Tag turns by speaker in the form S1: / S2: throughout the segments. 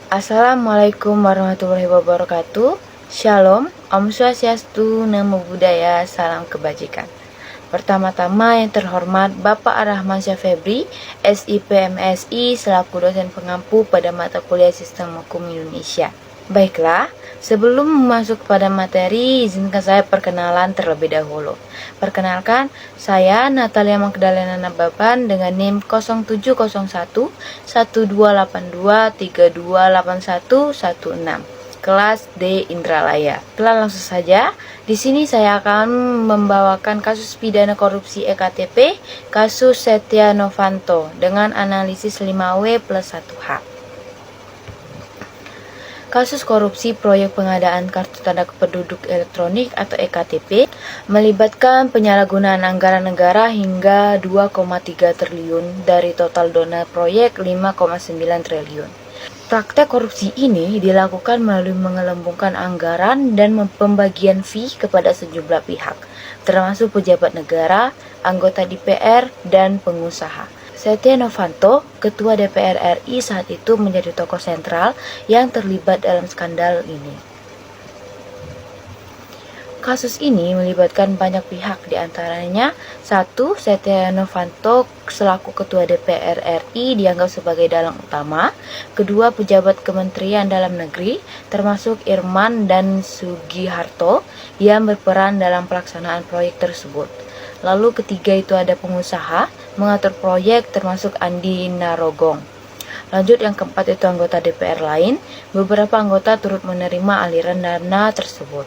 S1: Assalamualaikum warahmatullahi wabarakatuh. Shalom, Om Swastiastu, Namo Buddhaya, salam kebajikan. Pertama-tama yang terhormat Bapak Arahmansyah Febri, SIPMSI, selaku dosen pengampu pada mata kuliah Sistem Hukum Indonesia. Baiklah, sebelum masuk pada materi, izinkan saya perkenalan terlebih dahulu. Perkenalkan, saya Natalia Magdalena Nababan dengan NIM 0701 1282 328116. Kelas D Indralaya. Langsung saja, di sini saya akan membawakan kasus pidana korupsi EKTP, kasus Setia Novanto dengan analisis 5W plus 1H. Kasus korupsi proyek pengadaan kartu tanda penduduk elektronik atau EKTP melibatkan penyalahgunaan anggaran negara hingga 2,3 triliun dari total dana proyek 5,9 triliun. Praktek korupsi ini dilakukan melalui menggelembungkan anggaran dan pembagian fee kepada sejumlah pihak, termasuk pejabat negara, anggota DPR, dan pengusaha. Setia Novanto, Ketua DPR RI saat itu, menjadi tokoh sentral yang terlibat dalam skandal ini. Kasus ini melibatkan banyak pihak, diantaranya 1. Setia Novanto selaku Ketua DPR RI dianggap sebagai dalang utama. 2. Pejabat Kementerian Dalam Negeri termasuk Irman dan Sugiharto yang berperan dalam pelaksanaan proyek tersebut. Lalu 3 itu ada pengusaha mengatur proyek termasuk Andi Narogong. Lanjut yang 4 itu anggota DPR lain. Beberapa anggota turut menerima aliran dana tersebut.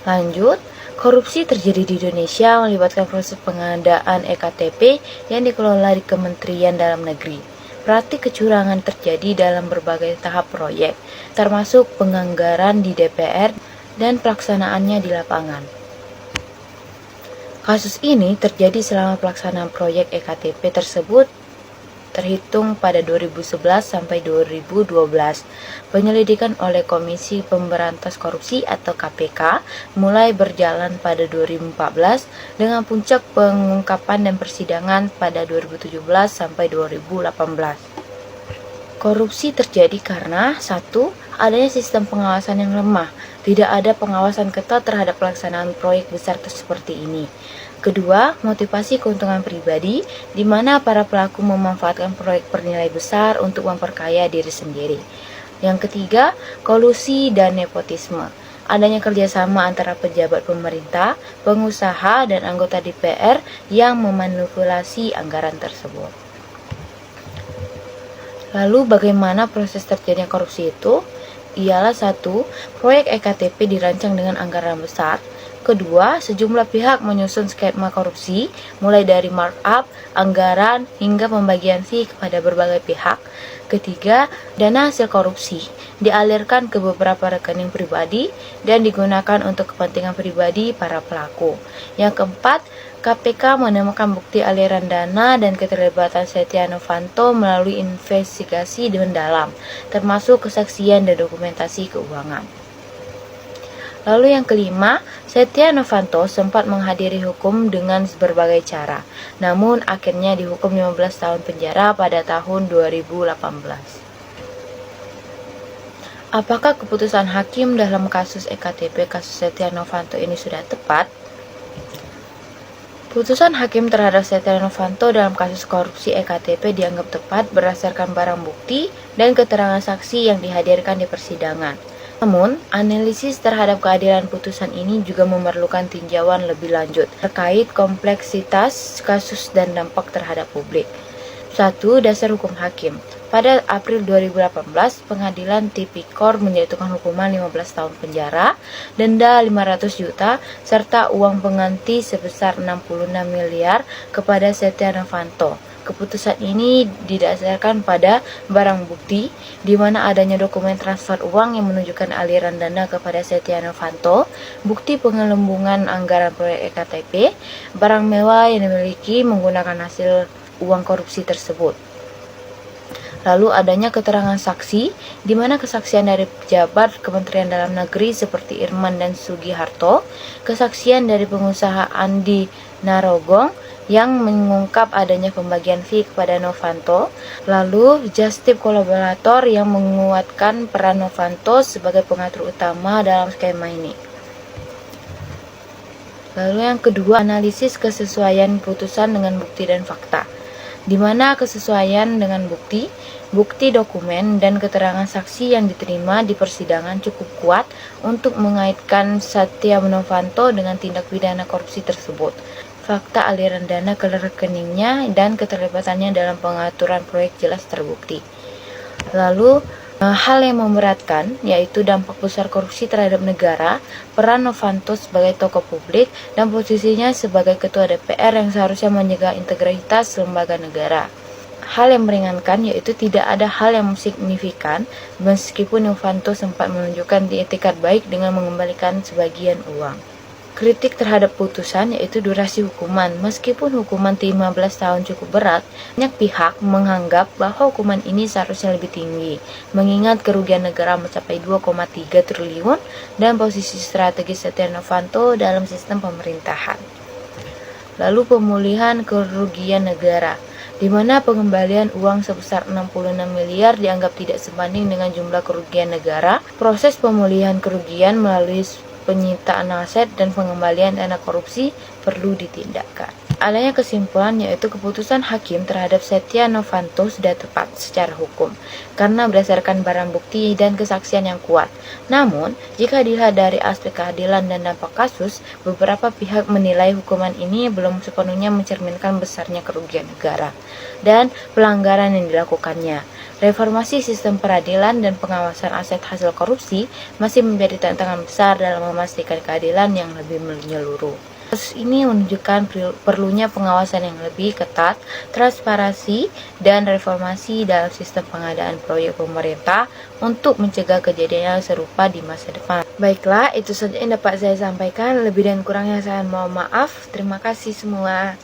S1: Lanjut, korupsi terjadi di Indonesia melibatkan proses pengadaan EKTP yang dikelola di Kementerian Dalam Negeri. Praktik kecurangan terjadi dalam berbagai tahap proyek, termasuk penganggaran di DPR dan pelaksanaannya di lapangan. Kasus ini terjadi selama pelaksanaan proyek EKTP tersebut terhitung pada 2011 sampai 2012. Penyelidikan oleh Komisi Pemberantas Korupsi atau KPK mulai berjalan pada 2014 dengan puncak pengungkapan dan persidangan pada 2017 sampai 2018. Korupsi terjadi karena 1. Adanya sistem pengawasan yang lemah. Tidak ada pengawasan ketat terhadap pelaksanaan proyek besar seperti ini. 2. Motivasi keuntungan pribadi, di mana para pelaku memanfaatkan proyek bernilai besar untuk memperkaya diri sendiri. Yang 3. Kolusi dan nepotisme. Adanya kerjasama antara pejabat pemerintah, pengusaha, dan anggota DPR yang memanipulasi anggaran tersebut. Lalu bagaimana proses terjadinya korupsi itu? Ialah 1. Proyek EKTP dirancang dengan anggaran besar. 2. Sejumlah pihak menyusun skema korupsi, mulai dari markup, anggaran, hingga pembagian fee kepada berbagai pihak. 3. Dana hasil korupsi dialirkan ke beberapa rekening pribadi dan digunakan untuk kepentingan pribadi para pelaku. Yang 4. KPK menemukan bukti aliran dana dan keterlibatan Setia Novanto melalui investigasi mendalam, termasuk kesaksian dan dokumentasi keuangan. Lalu yang kelima, Setia Novanto sempat menghadiri hukum dengan berbagai cara, namun akhirnya dihukum 15 tahun penjara pada tahun 2018. Apakah keputusan hakim dalam kasus EKTP kasus Setia Novanto ini sudah tepat? Putusan hakim terhadap Setia Novanto dalam kasus korupsi EKTP dianggap tepat berdasarkan barang bukti dan keterangan saksi yang dihadirkan di persidangan. Namun, analisis terhadap keadilan putusan ini juga memerlukan tinjauan lebih lanjut terkait kompleksitas kasus dan dampak terhadap publik. 1. Dasar hukum hakim. Pada April 2018, Pengadilan Tipikor menjatuhkan hukuman 15 tahun penjara, denda 500 juta, serta uang pengganti sebesar 66 miliar kepada Setia Novanto. Keputusan ini didasarkan pada barang bukti, di mana adanya dokumen transfer uang yang menunjukkan aliran dana kepada Setia Novanto, bukti penggelembungan anggaran proyek EKTP, barang mewah yang dimiliki menggunakan hasil uang korupsi tersebut. Lalu adanya keterangan saksi, di mana kesaksian dari pejabat Kementerian Dalam Negeri seperti Irman dan Sugiharto, kesaksian dari pengusaha Andi Narogong, yang mengungkap adanya pembagian fee kepada Novanto, lalu justice kolaborator yang menguatkan peran Novanto sebagai pengatur utama dalam skema ini. Lalu yang kedua, analisis kesesuaian putusan dengan bukti dan fakta, di mana kesesuaian dengan bukti dokumen, dan keterangan saksi yang diterima di persidangan cukup kuat untuk mengaitkan Setia Novanto dengan tindak pidana korupsi tersebut. Fakta aliran dana ke rekeningnya dan keterlibatannya dalam pengaturan proyek jelas terbukti. Lalu, hal yang memberatkan yaitu dampak besar korupsi terhadap negara, peran Novanto sebagai tokoh publik, dan posisinya sebagai ketua DPR yang seharusnya menjaga integritas lembaga negara. Hal yang meringankan yaitu tidak ada hal yang signifikan meskipun Novanto sempat menunjukkan itikat baik dengan mengembalikan sebagian uang. Kritik terhadap putusan yaitu durasi hukuman. Meskipun hukuman 15 tahun cukup berat, banyak pihak menganggap bahwa hukuman ini seharusnya lebih tinggi, mengingat kerugian negara mencapai 2,3 triliun dan posisi strategis Setia Novanto dalam sistem pemerintahan. Lalu pemulihan kerugian negara, di mana pengembalian uang sebesar 66 miliar dianggap tidak sebanding dengan jumlah kerugian negara. Proses pemulihan kerugian melalui penyitaan aset dan pengembalian dana korupsi perlu ditindakkan. Adanya kesimpulan yaitu keputusan hakim terhadap Setia Novanto sudah tepat secara hukum karena berdasarkan barang bukti dan kesaksian yang kuat. Namun, jika dilihat dari aspek keadilan dan dampak kasus, beberapa pihak menilai hukuman ini belum sepenuhnya mencerminkan besarnya kerugian negara dan pelanggaran yang dilakukannya. Reformasi sistem peradilan dan pengawasan aset hasil korupsi masih menjadi tantangan besar dalam memastikan keadilan yang lebih menyeluruh. Kasus ini menunjukkan perlunya pengawasan yang lebih ketat, transparansi, dan reformasi dalam sistem pengadaan proyek pemerintah untuk mencegah kejadian yang serupa di masa depan. Baiklah, itu saja yang dapat saya sampaikan. Lebih dan kurangnya saya mohon maaf. Terima kasih semua.